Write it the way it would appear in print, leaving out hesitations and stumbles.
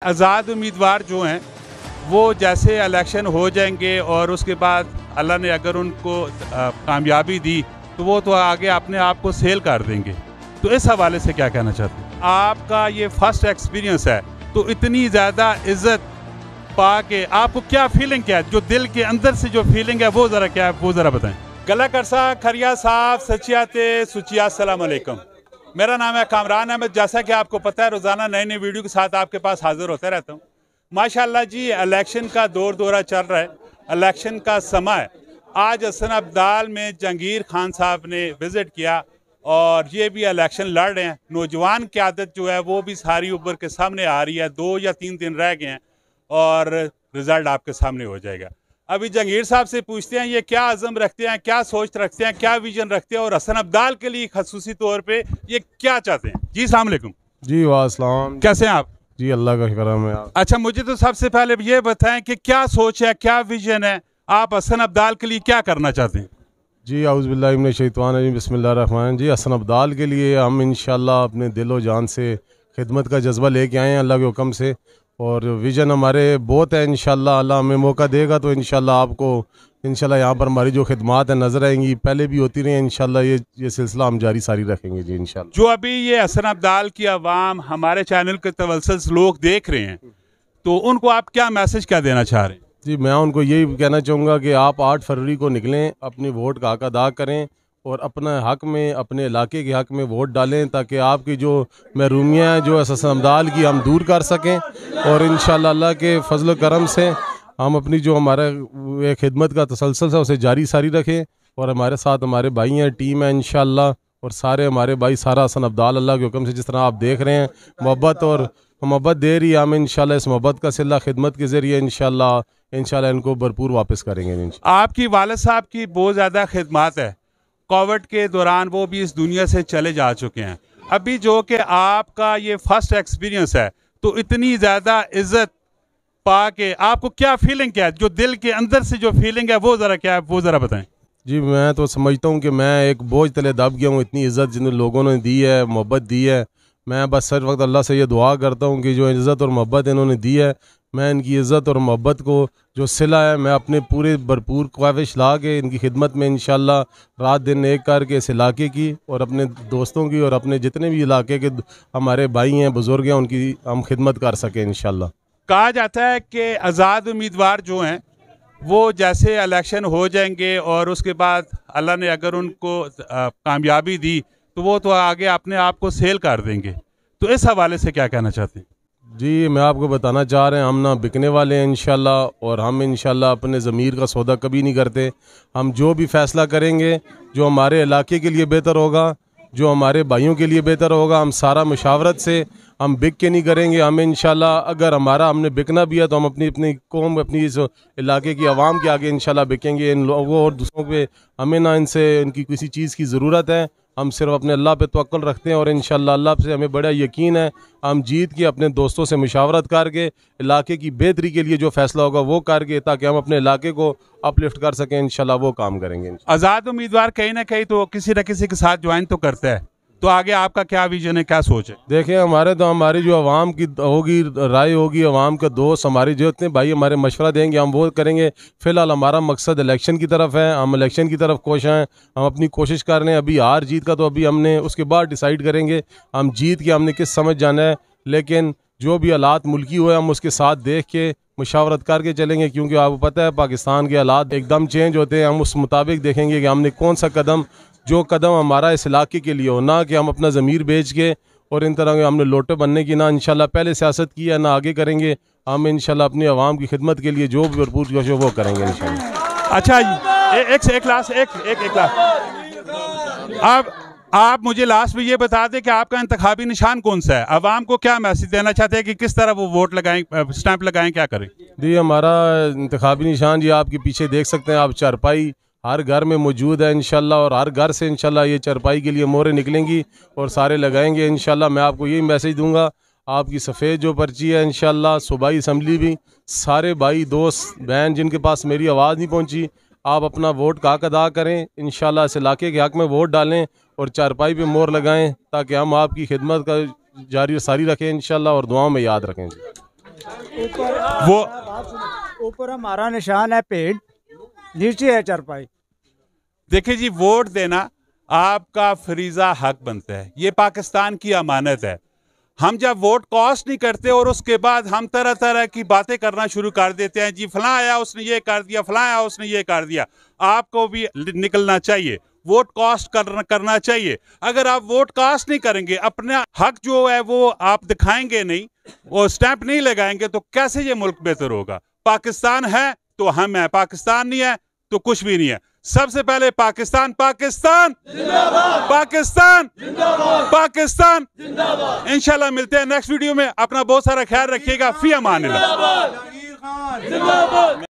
आज़ाद उम्मीदवार जो हैं वो जैसे इलेक्शन हो जाएंगे और उसके बाद अल्लाह ने अगर उनको कामयाबी दी तो वो तो आगे अपने आप को सेल कर देंगे। तो इस हवाले से क्या कहना चाहते हैं? आपका ये फर्स्ट एक्सपीरियंस है, तो इतनी ज़्यादा इज्जत पा के आपको क्या फीलिंग, क्या जो दिल के अंदर से जो फीलिंग है वो ज़रा क्या है, वो ज़रा बताएं। गला करसा खरिया साहब सचियाते सुचिया, अस्सलाम वालेकुम। मेरा नाम है कामरान अहमद। जैसा कि आपको पता है रोज़ाना नई नई वीडियो के साथ आपके पास हाजिर होता रहता हूँ। माशाल्लाह जी, इलेक्शन का दौरा चल रहा है, इलेक्शन का समय। आज हसन अब्दाल में जहांगीर खान साहब ने विज़िट किया और ये भी इलेक्शन लड़ रहे हैं। नौजवान क़यादत जो है वो भी सारी उभर के सामने आ रही है। 2 या 3 दिन रह गए हैं और रिज़ल्ट आपके सामने हो जाएगा। अभी जहांगीर साहब से पूछते हैं ये क्या अज़म रखते हैं, क्या सोच रखते हैं, क्या विजन रखते हैं और हसन अब्दाल के लिए खसूसी तौर पे ये क्या चाहते हैं। जी अस्सलाम वालेकुम। जी वास्सलाम। कैसे हैं आप? जी अल्लाह का करम है। अच्छा, मुझे तो सबसे पहले ये बताएं कि क्या सोच है, क्या विजन है, आप हसन अब्दाल के लिए क्या करना चाहते हैं? जी औज़ुबिल्लाहि मिनश शैतानिर रजीम, बिस्मिल्लाहिर रहमानिर रहीम। जी हसन अब्दाल के लिए हम इंशाल्लाह अपने दिल व जान से खिदमत का जज्बा लेके आए हैं अल्लाह के हुक्म से, और विज़न हमारे बहुत है। इंशाल्लाह अल्लाह हमें मौका देगा तो इंशाल्लाह आपको इंशाल्लाह यहाँ पर हमारी जो खिदमात है नज़र आएंगी, पहले भी होती रही। इंशाल्लाह ये सिलसिला हम जारी सारी रखेंगे जी इंशाल्लाह। जो अभी ये हसन अब्दाल की आवाम हमारे चैनल के तवज्जुह से लोग देख रहे हैं, तो उनको आप क्या मैसेज क्या देना चाह रहे हैं? जी मैं उनको यही कहना चाहूँगा कि आप 8 फरवरी को निकलें, अपनी वोट का हक अदा करें और अपने हक में, अपने इलाके के हक में वोट डालें, ताकि आपकी जो महरूमियाँ हैं जो हसन अब्दाल की हम दूर कर सकें, और इंशाल्लाह अल्लाह के फजल करम से हम अपनी जो हमारा खिदमत का तसलसल है उसे जारी सारी रखें। और हमारे साथ हमारे भाई हैं, टीम है इंशाल्लाह, और सारे हमारे भाई, सारा हसन अब्दाल अल्लाह के हुक्म से जिस तरह आप देख रहे हैं मोहब्बत दे रही है, हम इंशाल्लाह इस मोहब्बत का सिला खिदमत के ज़रिए इंशाल्लाह इनको भरपूर वापस करेंगे। आपकी वालिद साहब की बहुत ज़्यादा खिदमत है, कोविड के दौरान वो भी इस दुनिया से चले जा चुके हैं। अभी जो कि आपका ये फर्स्ट एक्सपीरियंस है, तो इतनी ज़्यादा इज्जत पा के आपको क्या फीलिंग, क्या जो दिल के अंदर से जो फीलिंग है वो ज़रा क्या है, वो ज़रा बताएं। जी मैं तो समझता हूँ कि मैं एक बोझ तले दब गया हूँ। इतनी इज़्ज़त जिन लोगों ने दी है, मोहब्बत दी है, मैं बस हर वक्त अल्लाह से ये दुआ करता हूँ कि जो इज़्ज़त और मोहब्बत इन्होंने दी है, मैं इनकी इज़्ज़त और मोहब्बत को जो सिला है, मैं अपने पूरे भरपूर ख्वाहिश ला के इनकी खिदमत में इंशाल्लाह रात दिन एक करके इस इलाके की और अपने दोस्तों की और अपने जितने भी इलाके के हमारे भाई हैं, बुज़ुर्ग हैं, उनकी हम खिदमत कर सकें इंशाल्लाह। कहा जाता है कि आज़ाद उम्मीदवार जो हैं वो जैसे इलेक्शन हो जाएंगे और उसके बाद अल्लाह ने अगर उनको कामयाबी दी तो वो तो आगे अपने आप को सेल कर देंगे। तो इस हवाले से क्या कहना चाहते हैं? जी मैं आपको बताना चाह रहे हैं, हम ना बिकने वाले हैं इंशाल्लाह, और हम इंशाल्लाह अपने ज़मीर का सौदा कभी नहीं करते। हम जो भी फ़ैसला करेंगे जो हमारे इलाके के लिए बेहतर होगा, जो हमारे भाइयों के लिए बेहतर होगा, हम सारा मुशावरत से, हम बिक के नहीं करेंगे। हमें इंशाल्लाह अगर हमने बिकना भी है तो हम अपनी कौम, अपनी इस इलाके की आवाम के आगे इंशाल्लाह बिकेंगे। इन लोगों और दूसरों पे हमें ना इनकी किसी चीज़ की ज़रूरत है, हम सिर्फ अपने अल्लाह पे तवक्कुल रखते हैं, और इंशाल्लाह अल्लाह से हमें बड़ा यकीन है। हम जीत के अपने दोस्तों से मुशावरत करके इलाके की बेहतरी के लिए जो फैसला होगा वो करके, ताकि हम अपने इलाके को अपलिफ्ट कर सकें, इंशाल्लाह वो काम करेंगे। आज़ाद उम्मीदवार कहीं ना कहीं तो किसी न किसी के साथ ज्वाइन तो करता है, तो आगे आपका क्या विजन है, क्या सोच है? देखें हमारी जो आवाम की होगी राय होगी, आवाम के दोस्त हमारे जो इतने भाई हमारे मशवरा देंगे हम वो करेंगे। फ़िलहाल हमारा मकसद इलेक्शन की तरफ है, हम इलेक्शन की तरफ कोश हैं, हम अपनी कोशिश कर रहे हैं। अभी हार जीत का तो अभी हमने उसके बाद डिसाइड करेंगे हम जीत के हमने किस समझ जाना है, लेकिन जो भी हालात मुल्की हुए हम उसके साथ देख के मुशावरत करके चलेंगे, क्योंकि आपको पता है पाकिस्तान के हालात एकदम चेंज होते हैं। हम उस मुताबिक देखेंगे कि हमने कौन सा जो कदम हमारा इस इलाके के लिए हो, ना कि हम अपना ज़मीर बेच के और इन तरह के हमने लोटे बनने की ना इंशाल्लाह पहले सियासत की है, ना आगे करेंगे। हम इंशाल्लाह अपनी आवाम की खिदमत के लिए जो भी भरपूर कोशिश है वो करेंगे इंशाल्लाह। अच्छा, एक लास्ट आप मुझे लास्ट में ये बता दें कि आपका इंतखाबी निशान कौन सा है, आवाम को क्या मैसेज देना चाहते हैं कि किस तरह वो वोट लगाएं, स्टैंप लगाएं, क्या करें? जी हमारा इंतखाबी निशान जी आपके पीछे देख सकते हैं आप, चारपाई हर घर में मौजूद है इंशाल्लाह, और हर घर से इंशाल्लाह ये चारपाई के लिए मोहरें निकलेंगी और सारे लगाएंगे इंशाल्लाह। मैं आपको यही मैसेज दूंगा, आपकी सफ़ेद जो पर्ची है इंशाल्लाह सूबाई असम्बली भी सारे भाई दोस्त बहन जिनके पास मेरी आवाज़ नहीं पहुंची, आप अपना वोट का हक अदा करें इंशाल्लाह, इस इलाके के हक में वोट डालें और चारपाई पे मोहर लगाएं, ताकि हम आपकी खिदमत का जारी सारी रखें इंशाल्लाह और दुआओं में याद रखें। वो ऊपर हमारा निशान है पेड़, नीचे है चारपाई। देखिए जी, वोट देना आपका फरीजा हक बनता है, ये पाकिस्तान की अमानत है। हम जब वोट कास्ट नहीं करते और उसके बाद हम तरह तरह की बातें करना शुरू कर देते हैं, जी फलां आया उसने ये कर दिया, फलां आया उसने ये कर दिया। आपको भी निकलना चाहिए, वोट कास्ट करना चाहिए। अगर आप वोट कास्ट नहीं करेंगे, अपना हक जो है वो आप दिखाएंगे नहीं, वो स्टैंप नहीं लगाएंगे, तो कैसे ये मुल्क बेहतर होगा? पाकिस्तान है तो हम है, पाकिस्तान नहीं है तो कुछ भी नहीं है। सबसे पहले पाकिस्तान, पाकिस्तान जिंदाबाद, पाकिस्तान जिंदाबाद, पाकिस्तान जिंदाबाद। इंशाल्लाह मिलते हैं नेक्स्ट वीडियो में। अपना बहुत सारा ख्याल रखिएगा। फी अमान अल्लाह।